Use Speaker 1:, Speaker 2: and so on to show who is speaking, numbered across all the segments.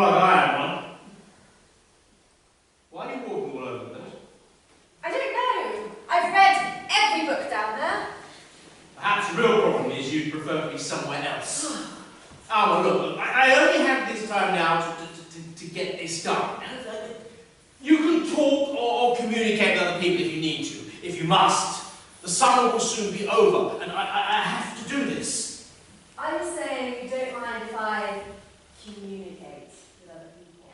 Speaker 1: like I am one. Why are you walking all over the place?
Speaker 2: I don't know. I've read every book down there.
Speaker 1: Perhaps the real problem is you prefer to be somewhere else. Oh, well, look, I only have this time now to get this done. You can talk or communicate with other people if you need to, if you must. The summer will soon be over, and I have to do this.
Speaker 2: I was saying you don't mind if I communicate with other people.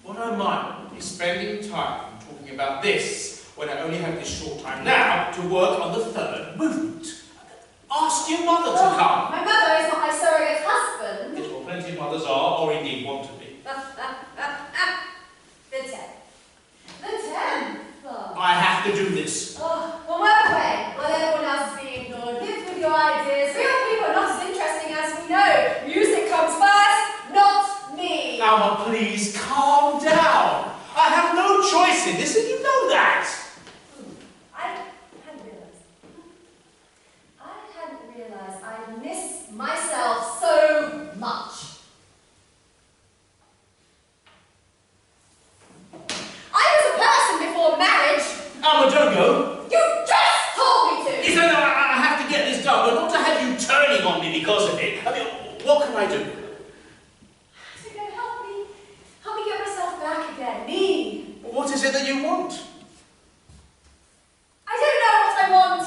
Speaker 1: What I mind is spending time talking about this, when I only have this short time now to work on the third movement. Ask your mother to come.
Speaker 2: My mother is not my surrogate husband.
Speaker 1: Yes, well, plenty of mothers are, or indeed want to be.
Speaker 2: The 10th. The 10th. Oh.
Speaker 1: I have to do this.
Speaker 2: Oh, well, work away while everyone else is being ignored. Live with your ideas. Real people are not as interesting as we know. Music comes first, not me.
Speaker 1: Alma, please, calm down. I have no choice in this, and you know that.
Speaker 2: I hadn't realised I miss myself so much. I was a person before marriage.
Speaker 1: Alma, don't go.
Speaker 2: You just told me to.
Speaker 1: Yes, I know, I have to get this done, but not to have you turning on me because of it. I mean, what can I do?
Speaker 2: So go help me. Help me get myself back again. Me.
Speaker 1: What is it that you want?
Speaker 2: I don't know what I want.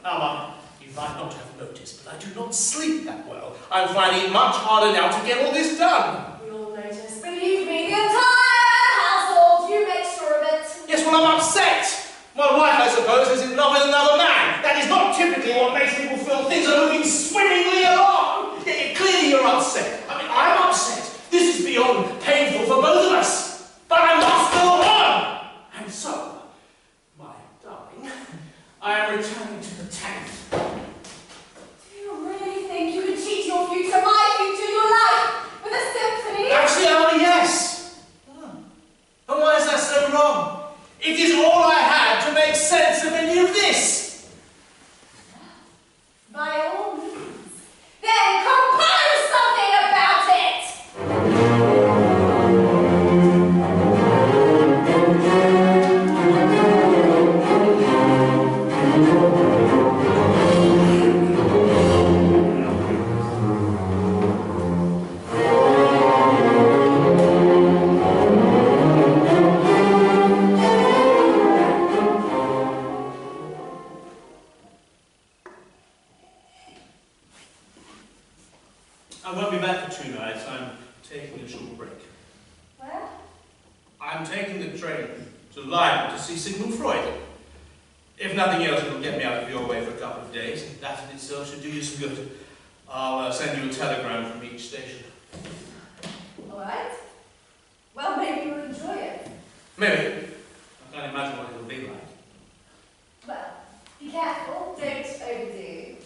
Speaker 1: Alma, you might not have noticed, but I do not sleep that well. I'm finding it much harder now to get all this done.
Speaker 2: We all notice. Believe me, the entire household. You make sure of it.
Speaker 1: Yes, well, I'm upset. My wife, I suppose, is in love with another man. That is not typically what makes people feel things are moving swimmingly along. Clearly you're upset. I mean, I'm upset. This is beyond painful for both of us. But I must go on. And so, my darling, I am returning to the 10th.
Speaker 2: Do you really think you could cheat your future, my future, your life, with a symphony?
Speaker 1: Actually, Alma, yes. And why is that so wrong? It is all I had to make sense of any of this.
Speaker 2: By all means. Then compose something about it!
Speaker 1: I won't be back for 2 nights. I'm taking a short break.
Speaker 2: Where?
Speaker 1: I'm taking the train to Leiden to see Sigmund Freud. If nothing else, it'll get me out of your way for a couple of days, and that in itself should do you some good. I'll send you a telegram from each station.
Speaker 2: All right. Well, maybe you'll enjoy it.
Speaker 1: Maybe. I can't imagine what it'll be like.
Speaker 2: Well, be careful. Don't overdo.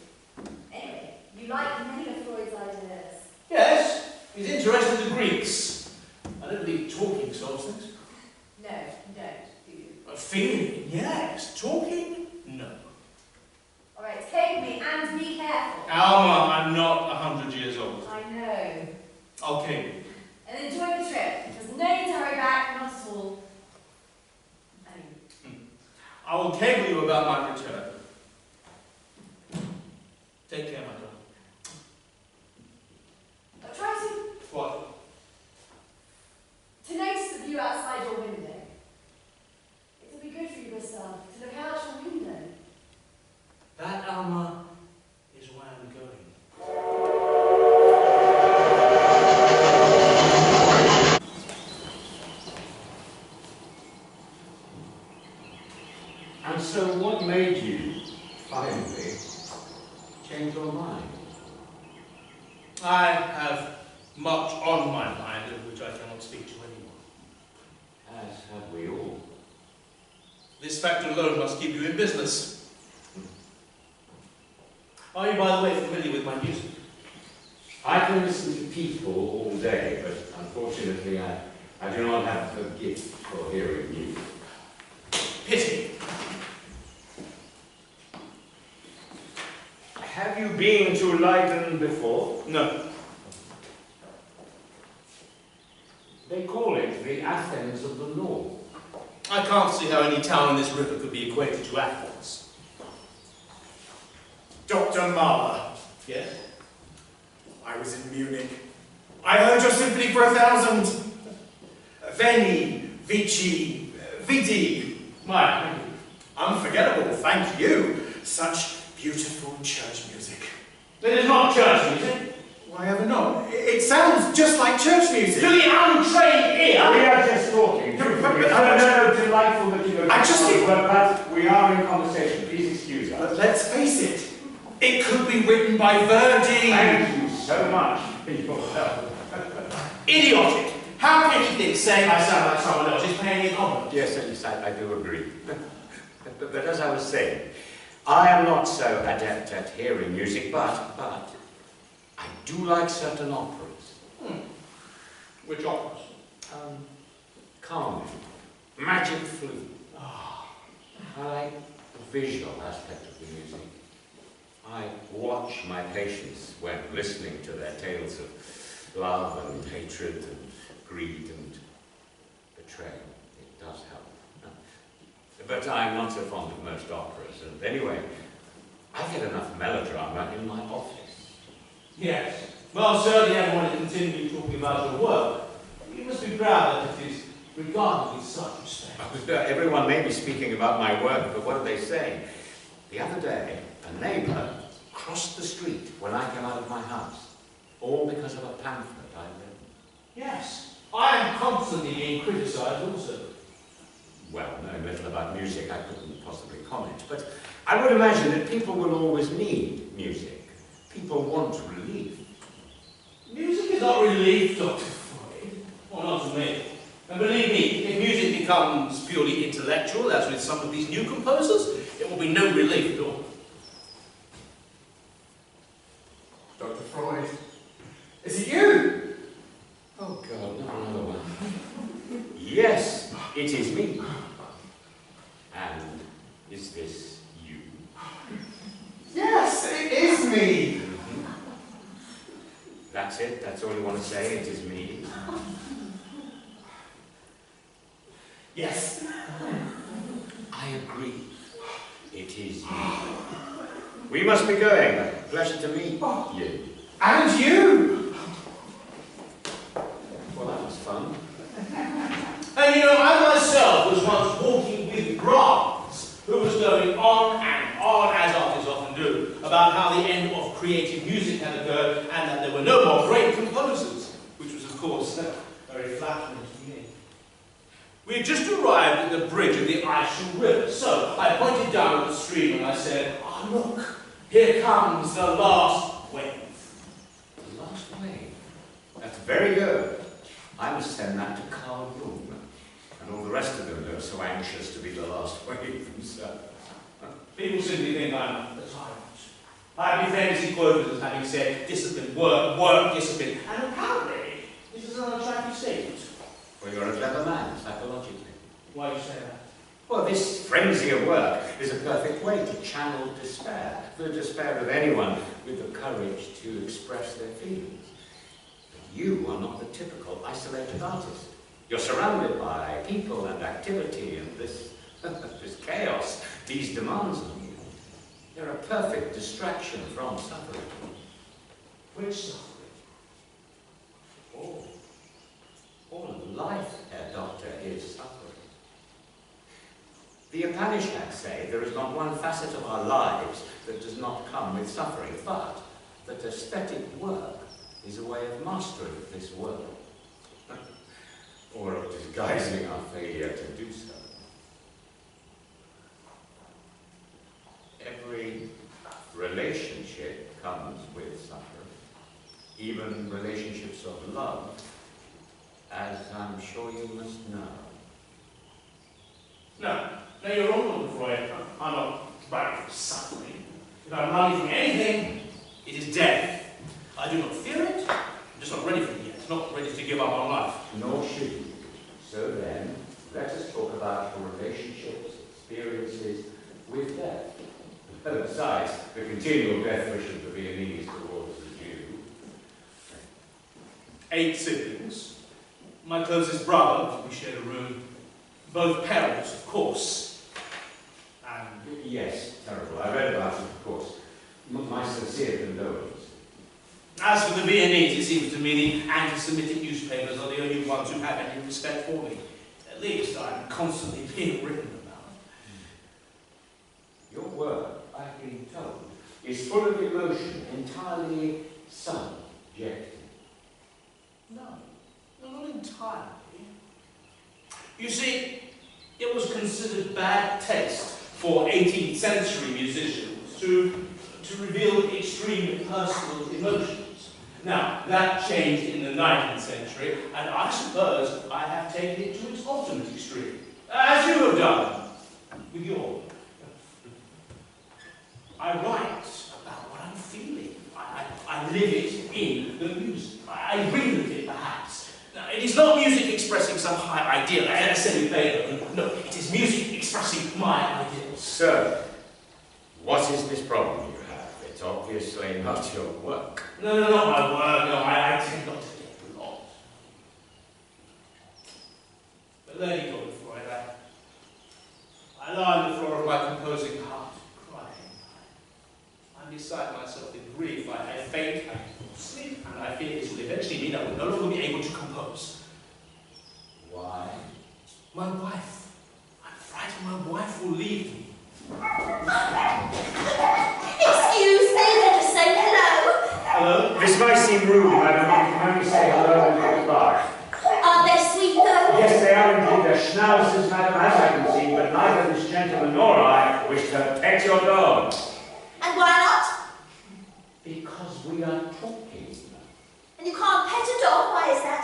Speaker 2: Anyway, you like many of Freud's ideas.
Speaker 1: Yes, he's interested in the Greeks. I don't believe talking solves things.
Speaker 2: No, you don't, do you?
Speaker 1: Feeling, yes. Talking, no.
Speaker 2: All right, take me and be careful.
Speaker 1: Alma, I'm not 100 years old.
Speaker 2: I know.
Speaker 1: I'll cable you.
Speaker 2: And enjoy the trip. There's no need to hurry back, not at all. I mean,
Speaker 1: I will cable you about my return. Take care, my darling.
Speaker 2: try to
Speaker 1: What?
Speaker 2: notice the view outside your window. It'll be good for you yourself to look out your window.
Speaker 1: That, Alma, is why I'm going.
Speaker 3: And so what made you, finally, change your mind?
Speaker 1: I have much on my mind of which I cannot speak to anyone.
Speaker 3: As have we all.
Speaker 1: This fact alone must keep you in business. Are you, by the way, familiar with my music?
Speaker 3: I can listen to people all day, but unfortunately I do not have a gift for hearing music.
Speaker 1: Pity.
Speaker 3: Have you been to Leiden before?
Speaker 1: No.
Speaker 3: They call it the Athens of the North.
Speaker 1: I can't see how any town in this river could be equated to Athens.
Speaker 4: Dr. Mahler,
Speaker 1: Yes?
Speaker 4: I was in Munich. I heard your symphony for 1,000. Veni, Vici, Vidi.
Speaker 1: My, thank you.
Speaker 4: Unforgettable, thank you. Such beautiful church music.
Speaker 1: It is not church music.
Speaker 4: Why ever not? It sounds just like church music.
Speaker 1: To the untrained
Speaker 3: We
Speaker 1: ear.
Speaker 3: are just talking. No, delightful that you
Speaker 4: I just think-
Speaker 3: but we are in conversation. Please excuse us.
Speaker 4: But let's face it, it could be written by Verdi.
Speaker 3: Thank you so much for your help.
Speaker 1: Idiotic. How can he think saying I sound like someone else is paying his homage?
Speaker 3: Yes, I do agree. but as I was saying, I am not so adept at hearing music, but I do like certain operas.
Speaker 1: Which operas?
Speaker 3: Carmen, Magic Flute. I like the visual aspect of the music. I watch my patients when listening to their tales of love and hatred and greed and betrayal. It does help. But I'm not so fond of most operas, and anyway, I get enough melodrama in my office.
Speaker 1: Yes. Well, certainly everyone is continually talking about your work. You must be proud that it is regarded with such respect.
Speaker 3: Everyone may be speaking about my work, but what are they saying? The other day, a neighbour crossed the street when I came out of my house, all because of a pamphlet I read.
Speaker 1: Yes. I am constantly being criticised also.
Speaker 3: Well, knowing little about music, I couldn't possibly comment, but I would imagine that people will always need music. People want relief.
Speaker 1: Music is not relief, Dr. Freud. Well, not to me. And believe me, if music becomes purely intellectual, as with some of these new composers, it will be no relief at all.
Speaker 4: Dr. Freud, is it you?
Speaker 3: Oh God, not another one. Yes, it is me. And is this you?
Speaker 4: Yes, it is me.
Speaker 3: That's it? That's all you want to say? It is me?
Speaker 4: Yes.
Speaker 3: I agree. It is you. We must be going. Pleasure to meet you.
Speaker 4: And you.
Speaker 3: Well, that was fun.
Speaker 1: And you know, I myself was once walking with Brahms, who was going on and on, as artists often do, about how the end of creative music had occurred and that there were no more great composers, which was, of course, very flattering to me. We had just arrived at the bridge of the Aisha River, so I pointed down at the stream and I said, "Ah, look, here comes the last wave."
Speaker 3: The last wave. That's very good. I must send that to Carl Jung. And all the rest of them are so anxious to be the last wave themselves.
Speaker 1: People simply think I'm a tyrant. I've been famously quoted as having said, discipline, work, work, discipline. And apparently, this is an unattractive statement.
Speaker 3: Well, you're a clever man, psychologically.
Speaker 1: Why do you say that?
Speaker 3: Well, this frenzy of work is a perfect way to channel despair. The despair of anyone with the courage to express their feelings. But you are not the typical isolated artist. You're surrounded by people and activity and this chaos, these demands on you. You're a perfect distraction from suffering.
Speaker 1: Which suffering?
Speaker 3: All of life, Herr Doctor, is suffering. The Upanishads say there is not one facet of our lives that does not come with suffering, but that aesthetic work is a way of mastering this world. Or of disguising our failure to do so. Every relationship comes with suffering, even relationships of love, as I'm sure you must know.
Speaker 1: No, you're wrong, Dr. Freud. I'm not running from suffering. If I'm running from anything, it is death. I do not fear it. I'm just not ready for it yet. Not ready to give up on life.
Speaker 3: Nor should you. So then, let us talk about your relationships, experiences with death. Besides, the continual death wish of the Viennese towards the Jew.
Speaker 1: 8 siblings. My closest brother, we shared a room. Both parents, of course. And
Speaker 3: Yes, terrible. I read about it, of course. My sincere condolence.
Speaker 1: as for the Viennese, it seems to me the anti-Semitic newspapers are the only ones who have any respect for me. At least I'm constantly being written about.
Speaker 3: Your work, I've been told, is full of emotion, entirely subjective.
Speaker 1: No, not entirely. You see, it was considered bad taste for 18th century musicians to reveal extreme personal emotions. Now, that changed in the 19th century, and I suppose I have taken it to its ultimate extreme, as you have done with your work. I write about what I'm feeling. I live it in the music. I relive it, perhaps. Now, it is not music expressing some high ideal, as I said with Beethoven. No, it is music expressing my ideals.
Speaker 3: So, what is this problem you have? It's obviously not your work.
Speaker 1: No, not my work. No, I tend not to get lost. But there you go, Freud. I lie on the floor of my composing hut, crying. I'm beside myself in grief. I faint, I fall asleep, and I fear this will eventually mean I will no longer be able to compose.
Speaker 3: Why?
Speaker 1: My wife. I'm frightened my wife will leave me.
Speaker 5: Excuse me, let us say hello.
Speaker 1: Hello?
Speaker 3: This may seem rude, madam, but you can only say hello and goodbye.
Speaker 5: Are they sweet though?
Speaker 3: Yes, they are indeed. They're schnauzers, madam, as I can see, but neither this gentleman nor I wish to pet your dog.
Speaker 5: And why not?
Speaker 3: Because we are talking.
Speaker 5: And you can't pet a dog, why is that?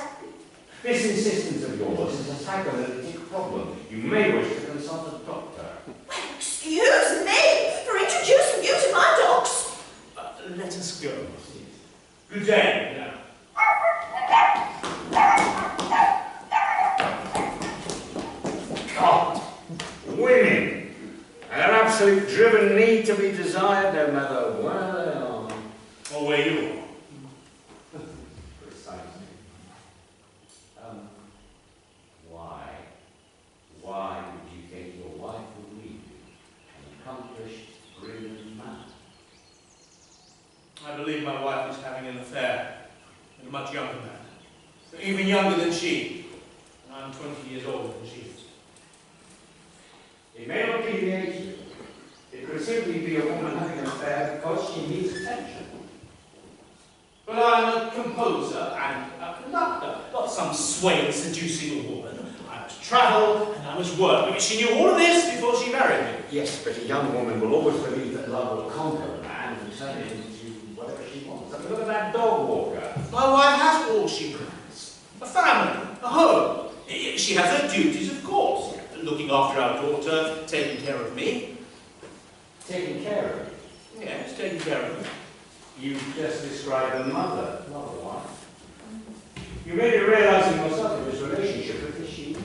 Speaker 3: This insistence of yours is a psychoanalytic problem. You may wish to consult a doctor.
Speaker 5: Well, excuse me for introducing you to my dogs.
Speaker 1: Let us go. Good day. Now.
Speaker 3: Oh, women! An absolute driven need to be desired, no matter where they are.
Speaker 1: Or where you are.
Speaker 3: Precisely. Why would you think your wife would leave you? An accomplished, brilliant man.
Speaker 1: I believe my wife is having an affair with a much younger man. Even younger than she. And I'm 20 years older than she is.
Speaker 3: It may not be the age limit. It could simply be a woman having an affair because she needs attention.
Speaker 1: But I'm a composer and a conductor, not some swaying, seducing woman. I must travel and I must work. I mean, she knew all of this before she married me.
Speaker 3: Yes, but a young woman will always believe that love will conquer a man and turn him into whatever she wants. I mean, look at that dog walker.
Speaker 1: My wife has all she wants. A family, a home. She has her duties, of course. Looking after our daughter, taking care of me.
Speaker 3: Taking care of you.
Speaker 1: Yes, taking care of me.
Speaker 3: You just described a mother, not a wife. You made it realizing yourself in this relationship with this she.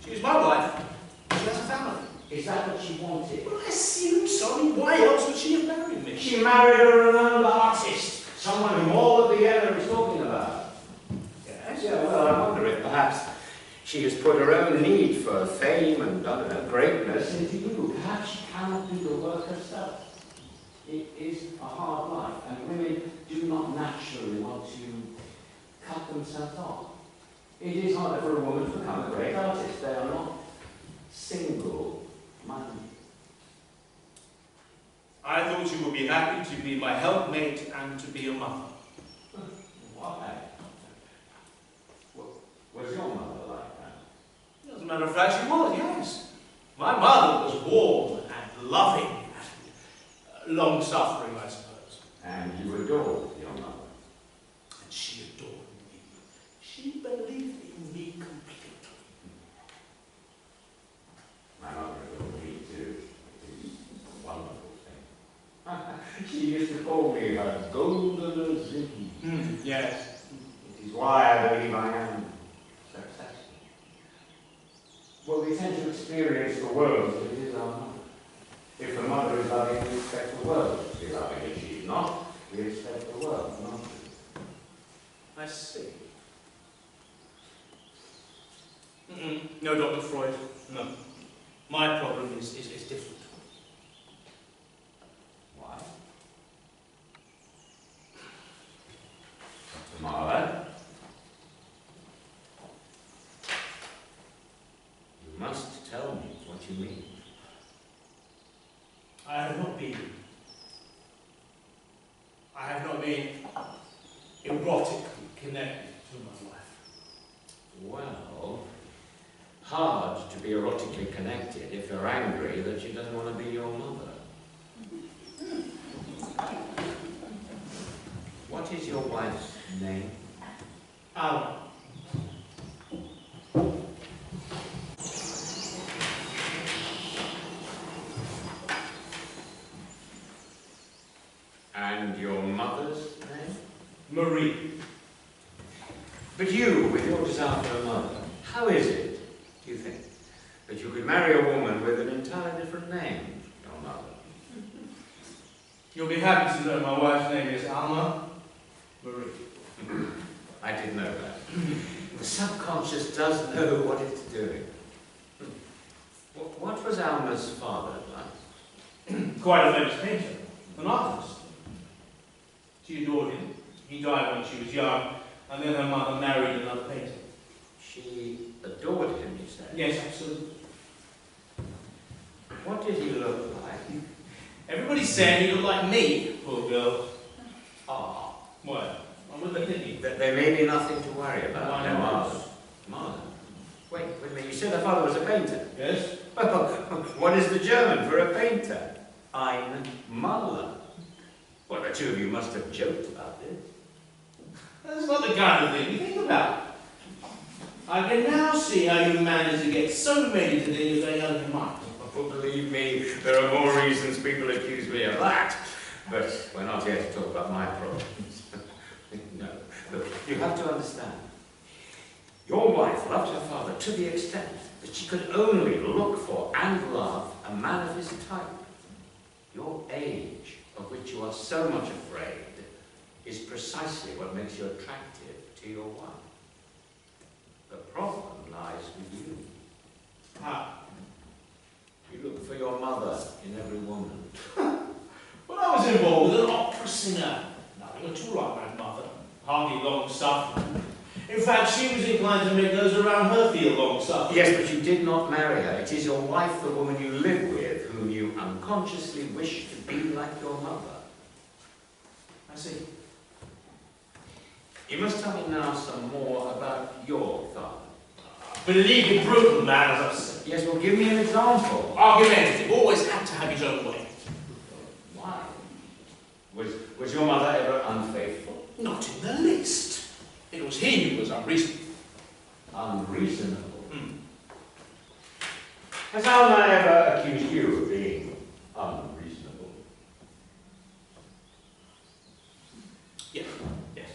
Speaker 1: She's my wife. She has a family.
Speaker 3: Is that what she wanted?
Speaker 1: Well, I assume so. I mean, why else would she have married me?
Speaker 3: She married a renowned artist, someone whom all of the Vienna is talking about.
Speaker 1: Yes.
Speaker 3: Yeah, well, I wonder if perhaps she has put her own need for fame and, I don't know, greatness into you. Perhaps she cannot do the work herself. It is a hard life, and women do not naturally want to cut themselves off. It is harder for a woman to become a great artist. They are not single-minded.
Speaker 1: I thought you would be happy to be my helpmate and to be a mother.
Speaker 3: Why? Was your mother like that?
Speaker 1: As a matter of fact, she was, yes. My mother was warm and loving and long-suffering, I suppose.
Speaker 3: And you adored your mother.
Speaker 1: And she adored me. She believed in me completely.
Speaker 3: My mother adored me too. It is a wonderful thing. She used to call me her golden Ziggy.
Speaker 1: Yes.
Speaker 3: It is why I believe I am successful. Well, we tend to experience the world as it is our mother. If the mother is loving, we expect the world to be loving. If she is not, we expect the world not to.
Speaker 1: I see. No, Dr. Freud. No. My problem is different.
Speaker 3: Why? Dr. Marlowe? You must tell me what you mean.
Speaker 1: I have not been erotically connected to my wife.
Speaker 3: Well, hard to be erotically connected if you're angry that she doesn't want to be your mother. What is your wife's name?
Speaker 1: Alan.
Speaker 3: And your mother's name?
Speaker 1: Marie.
Speaker 3: But you, with your desire for a mother, how is it, do you think, that you could marry a woman with an entirely different name, your mother?
Speaker 1: You'll be happy to know my wife's name is Alma Marie.
Speaker 3: I didn't know that. The subconscious does know what it's doing. What was Alma's father like?
Speaker 1: Quite a famous painter, an artist. She adored him. He died when she was young, and then her mother married another painter.
Speaker 3: She adored him, you said?
Speaker 1: Yes, absolutely.
Speaker 3: What did he look like?
Speaker 1: Everybody's saying he looked like me, poor girl.
Speaker 3: Ah,
Speaker 1: Well, I'm with the thinking.
Speaker 3: there may be nothing to worry about.
Speaker 1: Why
Speaker 3: No,
Speaker 1: not?
Speaker 3: Martha. Wait a minute, you said her father was a painter?
Speaker 1: Yes?
Speaker 3: Well, what is the German for a painter? Ein Maler. Well, the two of you must have joked about this.
Speaker 1: That's not the kind of thing you think about. I can now see how you managed to get so many to things they out of your mind.
Speaker 3: Oh, believe me, there are more reasons people accuse me of that. But we're not here to talk about my problems. No. Look, you have to understand. Your wife loved her father to the extent that she could only look for and love a man of his type. Your age, of which you are so much afraid, is precisely what makes you attractive to your wife. The problem lies with you.
Speaker 1: How?
Speaker 3: You look for your mother in every woman.
Speaker 1: When I was involved with an opera singer, nothing at all like my mother. Hardly long-suffering. In fact, she was inclined to make those around her feel long-suffering.
Speaker 3: Yes, but you did not marry her. It is your wife, the woman you live with, whom you unconsciously wish to be like your mother.
Speaker 1: I see.
Speaker 3: You must tell me now some more about your father.
Speaker 1: Believe it, brutal man, as I've said.
Speaker 3: Yes, well, give me an example.
Speaker 1: Argumentative, always had to have his own way.
Speaker 3: Why? Was your mother ever unfaithful?
Speaker 1: Not in the least. It was he who was unreasonable.
Speaker 3: Unreasonable? Has Alma ever accused you of being unreasonable?
Speaker 1: Yes, yes.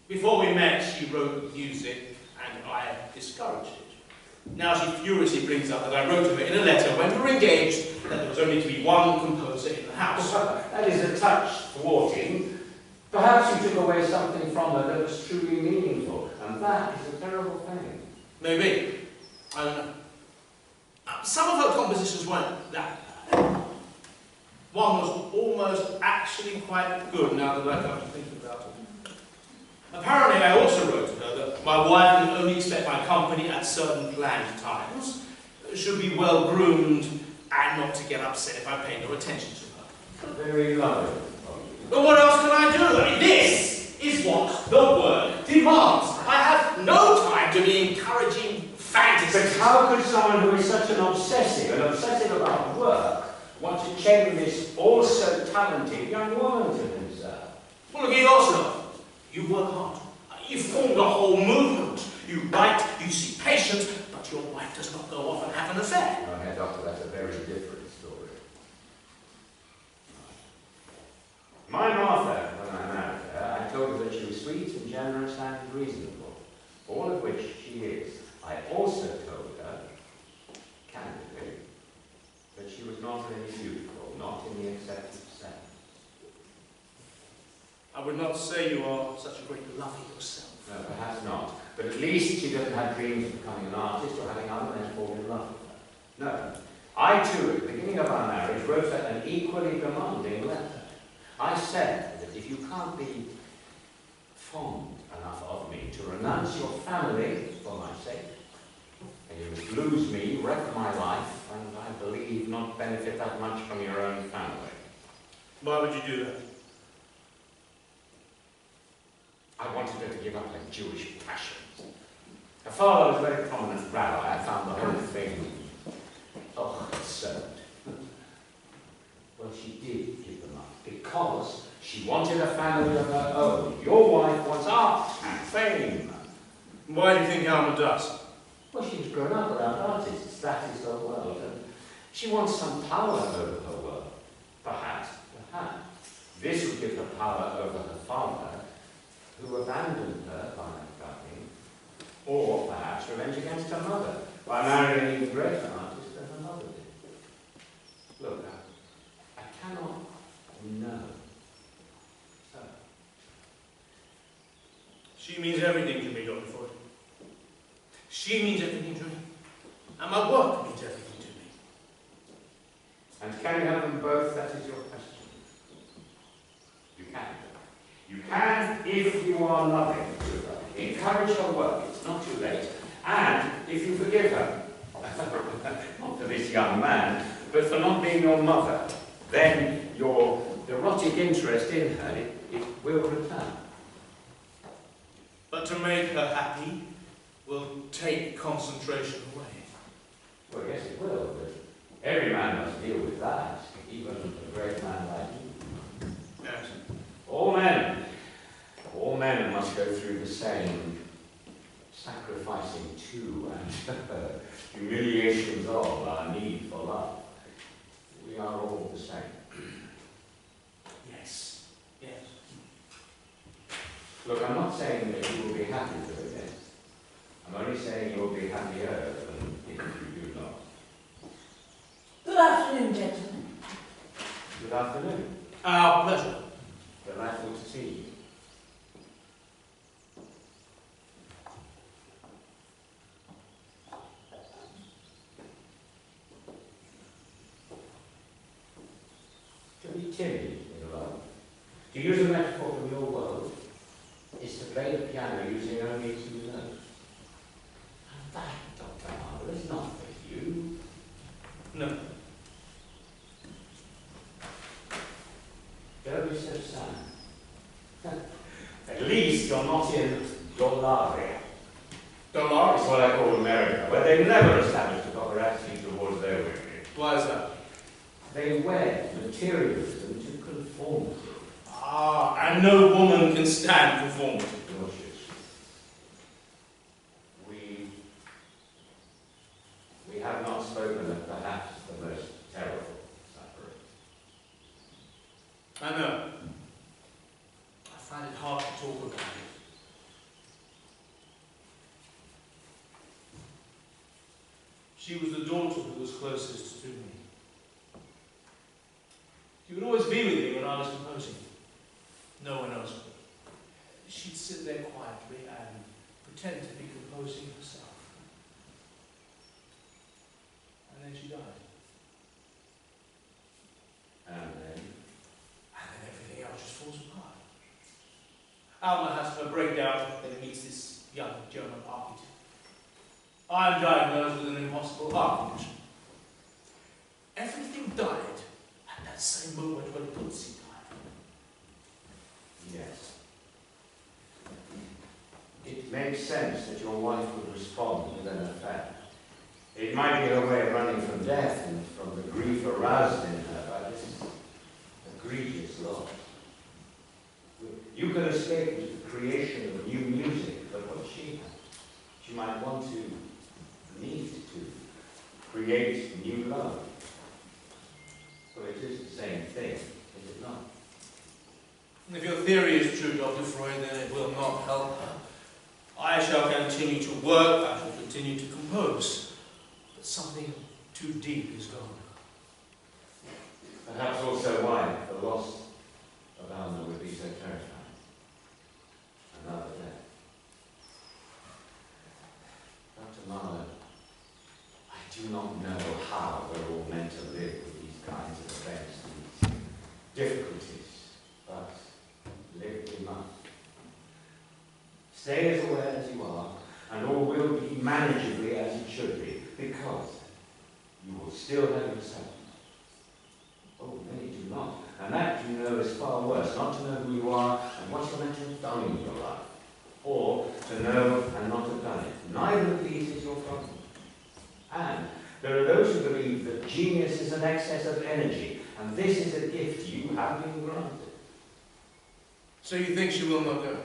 Speaker 1: Before we met, she wrote music, and I discouraged it. Now she furiously brings up that I wrote to her in a letter when we were engaged that there was only to be one composer in the house.
Speaker 3: That is a touch thwarting. Perhaps you took away something from her that was truly meaningful, and that is a terrible thing.
Speaker 1: Maybe. I don't know. Some of her compositions weren't that bad. One was almost actually quite good now that I come to think about it. Apparently I also wrote to her that my wife would only expect my company at certain planned times, should be well groomed, and not to get upset if I paid no attention to her.
Speaker 3: Very lovely.
Speaker 1: But what else can I do? I mean, this is what the work demands. I have no time to be encouraging fantasies.
Speaker 3: But how could someone who is such an obsessive about work, want to chain this also talented young woman to himself?
Speaker 1: Well, look at yourself. You work hard. You formed a whole movement. You write, you see patients, but your wife does not go off and have an affair.
Speaker 3: No, Herr Doctor, that's a very different story. My Martha, when I married her, I told her that she was sweet and generous and reasonable, all of which she is. I also told her, candidly, that she was not really beautiful, not in the accepted sense.
Speaker 1: I would not say you are such a great lover yourself.
Speaker 3: No, perhaps not. But at least she doesn't have dreams of becoming an artist or having other men fall in love with her. No. I too, at the beginning of our marriage, wrote her an equally demanding letter. I said that if you can't be fond enough of me to renounce your family for my sake, and you would lose me, wreck my life, and I believe not benefit that much from your own family.
Speaker 1: Why would you do that?
Speaker 3: I wanted her to give up her Jewish passions. Her father was a very prominent rabbi. I found the whole thing, absurd. Well, she did give them up because she wanted a family of her own. Your wife wants art and fame.
Speaker 1: Why do you think Alma does?
Speaker 3: Well, she's grown up around artists. That is her world. And she wants some power over her world. Perhaps. This would give her power over her father, who abandoned her by dying, or perhaps revenge against her mother by marrying an even greater artist than her mother did. Look, I cannot know. So.
Speaker 1: She means everything to me, Dr. Freud. She means everything to me. And my work means everything to me.
Speaker 3: And can you have them both? That is your question. You can. You can if you are loving to her. Encourage her work. It's not too late. And if you forgive her, not for this young man, but for not being your mother, then your erotic interest in her, it will return.
Speaker 1: But to make her happy will take concentration away.
Speaker 3: Well, yes, it will, but every man must deal with that, even a great man like you.
Speaker 1: Yes.
Speaker 3: All men must go through the same sacrificing to and humiliations of our need for love. We are all the same.
Speaker 1: Yes. Yes.
Speaker 3: Look, I'm not saying that you will be happy doing this. I'm only saying you will be happier than if you do not.
Speaker 5: Good afternoon, gentlemen.
Speaker 3: Good afternoon.
Speaker 1: Our pleasure.
Speaker 3: Delightful to see you. To be timid in love, to use a metaphor from your world, is to play the piano using only 2 notes. And that, Dr. Harlow, is not for you.
Speaker 1: No.
Speaker 3: Don't be so sad. At least you're not in Dolaria. Dolaria is what I call America, where they never established a proper attitude towards their women.
Speaker 1: Why is that?
Speaker 3: They wed materialism to conformity.
Speaker 1: Ah, and no woman can stand conformity.
Speaker 3: Delicious. We have not spoken of perhaps the most terrible suffering.
Speaker 1: I know. I find it hard to talk about it. She was the daughter who was closest to me. She would always be with me when I was composing. No one else would. She'd sit there quietly and pretend to be composing herself. And then she died.
Speaker 3: And then?
Speaker 1: And then everything else just falls apart. Alma has her breakdown, then meets this young German architect. I'm diagnosed with an impossible heart condition. Everything died at that same moment when Tutsi died.
Speaker 3: Yes. It makes sense that your wife would respond with an affair. It might be her way of running from death and from the grief aroused in her by this egregious loss. You can escape into the creation of new music, but what she might want to, need to, create new love. So it is the same thing, is it not?
Speaker 1: If your theory is true, Dr. Freud, then it will not help her. I shall continue to work, I shall continue to compose, but something too deep is gone.
Speaker 3: Perhaps also why the loss of Alma would be so terrifying. Another death. Stay as aware as you are, and all will be manageably as it should be, because you will still have yourself. Oh, many do not. And that, you know, is far worse. Not to know who you are and what you're meant to have done in your life. Or to know and not have done it. Neither of these is your problem. And there are those who believe that genius is an excess of energy, and this is a gift you have been granted.
Speaker 1: So you think she will not go?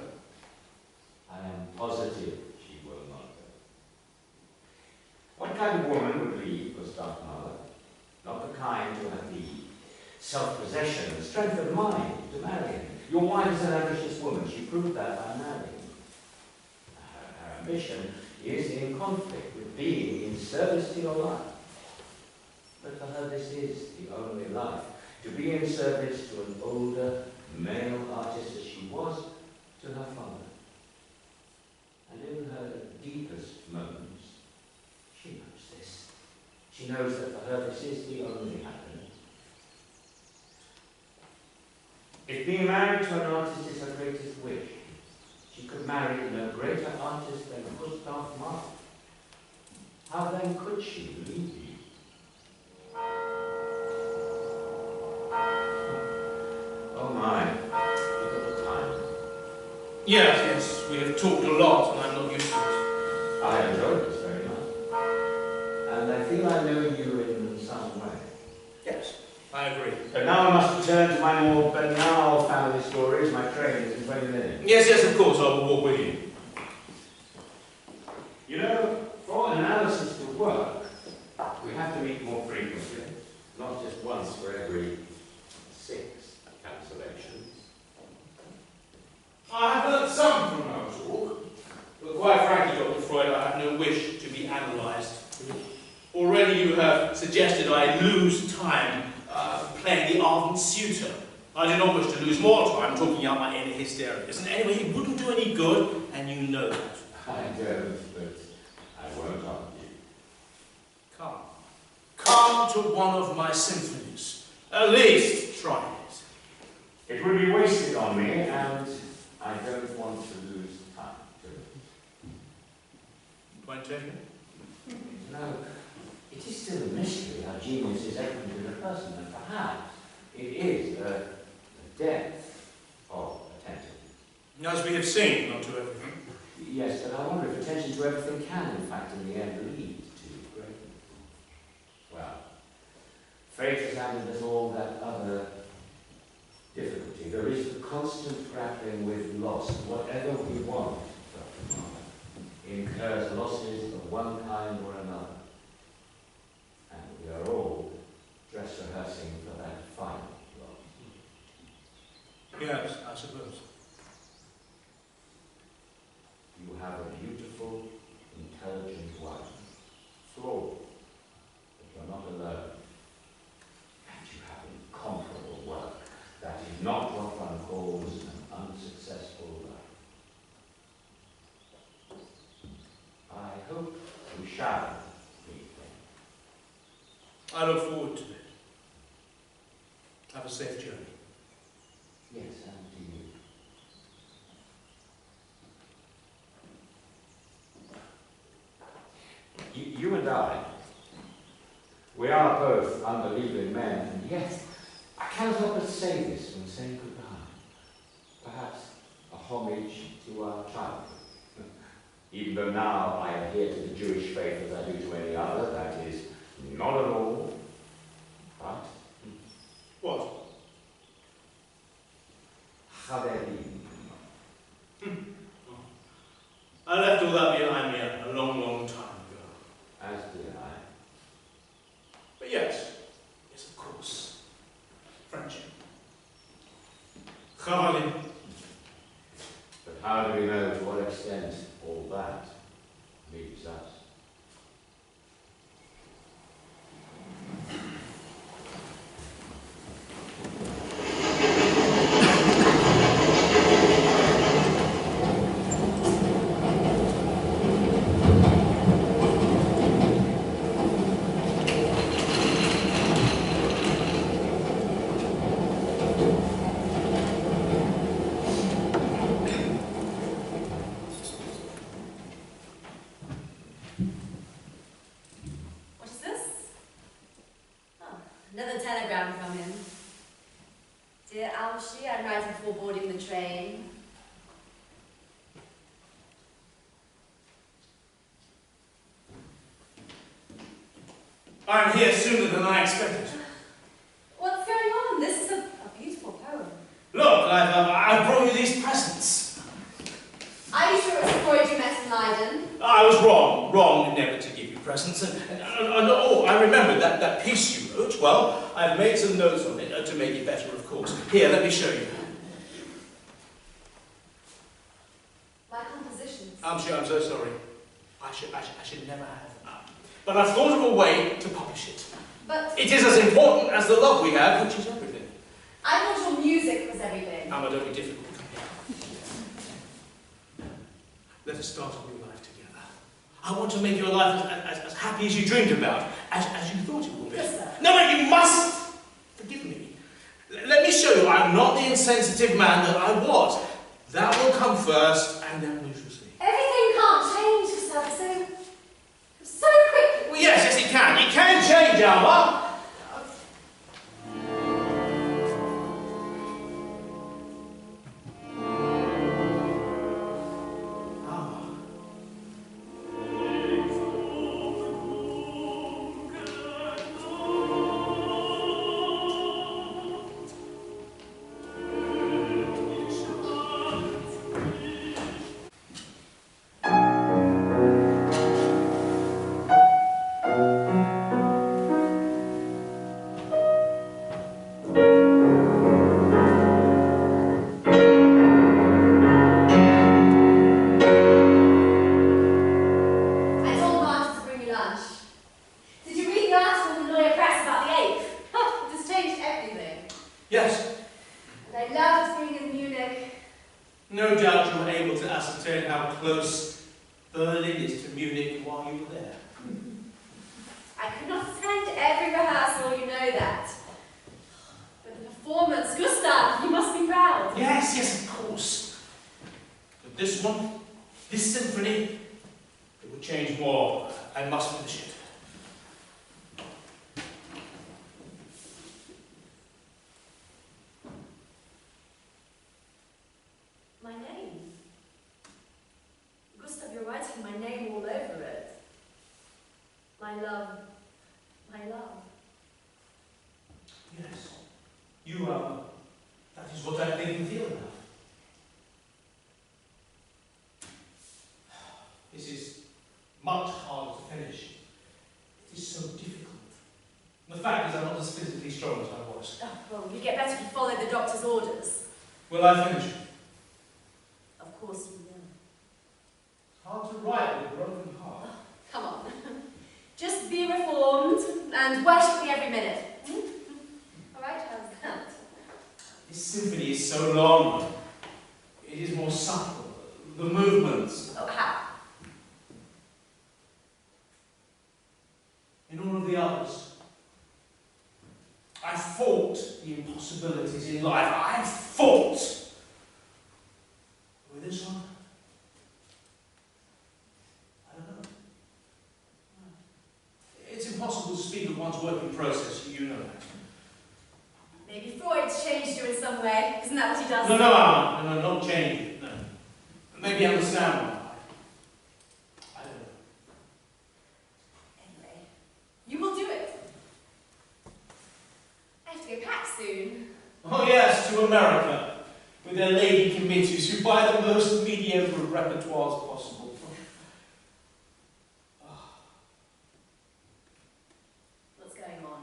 Speaker 3: I am positive she will not go. What kind of woman would leave for Mother? Not the kind who had the self-possession and strength of mind to marry him. Your wife is an ambitious woman. She proved that by marrying him. Her ambition is in conflict with being in service to your life. But for her, this is the only life. To be in service to an older male artist as she was to her father. And in her deepest moments, she knows this. She knows that for her, this is the only happiness. If being married to an artist is her greatest wish, she could marry no greater artist than Gustav Mahler. How then could she leave you? Oh my, look at the time.
Speaker 1: Yes, we have talked a lot, and I'm not used to it.
Speaker 3: I enjoyed this very much. And I feel I know you in some way.
Speaker 1: Yes, I agree.
Speaker 3: But now I must return to my more banal family stories. My train is in 20 minutes.
Speaker 1: Yes, of course, I will walk with you.
Speaker 3: You know, for analysis to work, we have to meet more frequently, not just once for every 6 cancellations.
Speaker 1: I have learned some from our talk, but quite frankly, Dr. Freud, I have no wish to be analysed. Already you have suggested I lose time playing the ardent suitor. I do not wish to lose more time talking out my inner hysterics. And anyway, it wouldn't do any good, and you know that.
Speaker 3: I don't, but I won't argue.
Speaker 1: Come to one of my symphonies. At least try it.
Speaker 3: It would be wasted on me, and I don't want to lose time to it.
Speaker 1: Point taken?
Speaker 3: No, it is still a mystery how genius is open to the person, and perhaps it is the depth of attention.
Speaker 1: As we have seen, not to everything.
Speaker 3: Yes, but I wonder if attention to everything can, in fact, in the end, lead to greatness. Well, fate has handed us all that other difficulty. There is the constant grappling with loss. Whatever we want, Dr. Marler, incurs losses of one kind or another. And we are all dress rehearsing for that final loss.
Speaker 1: Yes, I suppose.
Speaker 3: You have a beautiful, intelligent wife, flawed, but you're not alone. And you have incomparable work. That is not what one calls an unsuccessful life. I hope we shall meet them.
Speaker 1: I look forward to it. Have a safe journey.
Speaker 3: Yes, and to you. You and I, we are both unbelieving men, and yet I cannot help but say this when saying goodbye. Perhaps a homage to our childhood. Even though now I adhere to the Jewish faith as I do to any other, that is not at all. But
Speaker 1: What?
Speaker 3: Chaverim.
Speaker 1: I left all that behind me a long, long time ago.
Speaker 3: As did I.
Speaker 1: But yes, of course. Friendship. Chavalim.
Speaker 3: But how do we know to what extent all that leaves us?
Speaker 1: I'm here sooner than I expected.
Speaker 2: What's going on? This is a beautiful poem.
Speaker 1: Look, I've brought you these presents.
Speaker 2: Are you sure it's Freud you met in Leiden?
Speaker 1: I was wrong never to give you presents. And oh, I remembered that piece you wrote. Well, I've made some notes on it to make it better, of course. Here, let me show you.
Speaker 2: My compositions.
Speaker 1: I'm so sorry. I should never have. But I've thought of a way to publish it.
Speaker 2: But
Speaker 1: It is as important as the love we have, which is everything.
Speaker 2: I thought your music was everything.
Speaker 1: Amma, don't be difficult. Let us start a new life together. I want to make your life as happy as you dreamed about, as you thought it would be.
Speaker 2: Yes, sir.
Speaker 1: No, you must forgive me. Let me show you I'm not the insensitive man that I was. That will come first, and then we shall see.
Speaker 2: Everything can't change, Gustav, so quickly.
Speaker 1: Well, yes, it can. It can change, Alma. Yes.
Speaker 2: And I loved being in Munich.
Speaker 1: No doubt you were able to ascertain how close Berlin is to Munich while you were there.
Speaker 2: I could not attend every rehearsal, you know that. But the performance, Gustav, you must be proud.
Speaker 1: Yes, of course. But this one, this symphony, it would change more. I must finish it.
Speaker 2: My name. Gustav, you're writing my name all over it. My love. My love.
Speaker 1: Yes. You are. That is what I think and feel about. This is much harder to finish. It is so difficult. The fact is I'm not as physically strong as I was.
Speaker 2: Oh, well, you get better if you follow the doctor's orders.
Speaker 1: Will I finish?
Speaker 2: Of course you will.
Speaker 1: It's hard to write with a broken heart.
Speaker 2: Oh, come on. Just be reformed and worship me every minute. All right, how's that?
Speaker 1: This symphony is so long. It is more subtle. The movements.
Speaker 2: Oh, how?
Speaker 1: In all of the others, I fought the impossibilities in life. I fought. With this one, I don't know. It's impossible to speak of one's working process. You know that.
Speaker 2: Maybe Freud's changed you in some way. Isn't that what he does?
Speaker 1: No, not change. No. Maybe understand why. I don't know.
Speaker 2: Anyway, you will do it. I have to go back soon.
Speaker 1: Oh yes, to America, with their lady committees who buy the most mediocre repertoires possible.
Speaker 2: What's going on?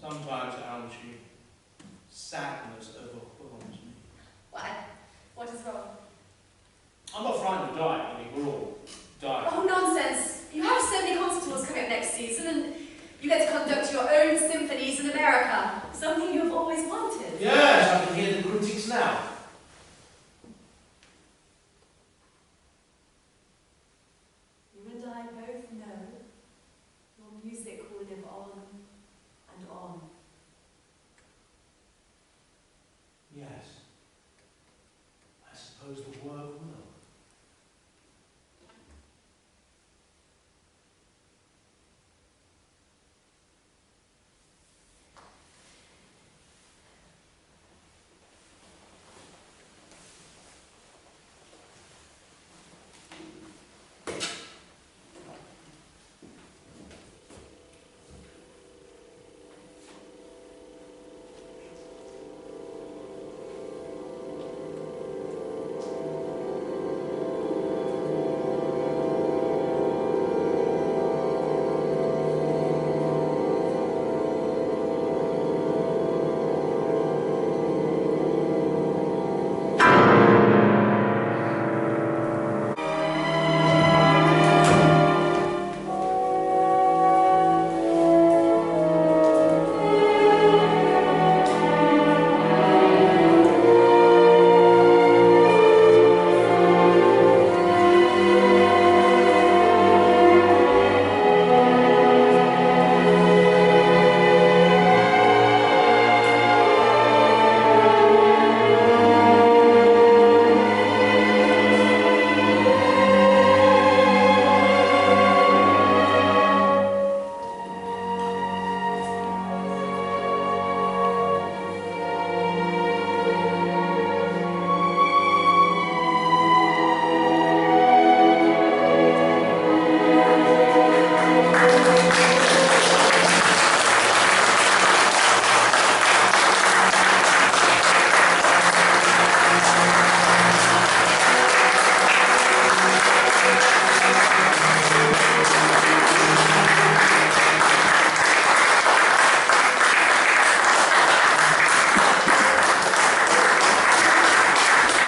Speaker 1: Sometimes, Algie, sadness overwhelms me.
Speaker 2: Why? What is wrong?
Speaker 1: I'm not frightened to die. I mean, we're all dying.
Speaker 2: Oh, nonsense. You have so many concert tours coming up next season, and you get to conduct your own symphonies in America. Something you've always wanted.
Speaker 1: Yes, I can hear the critics now.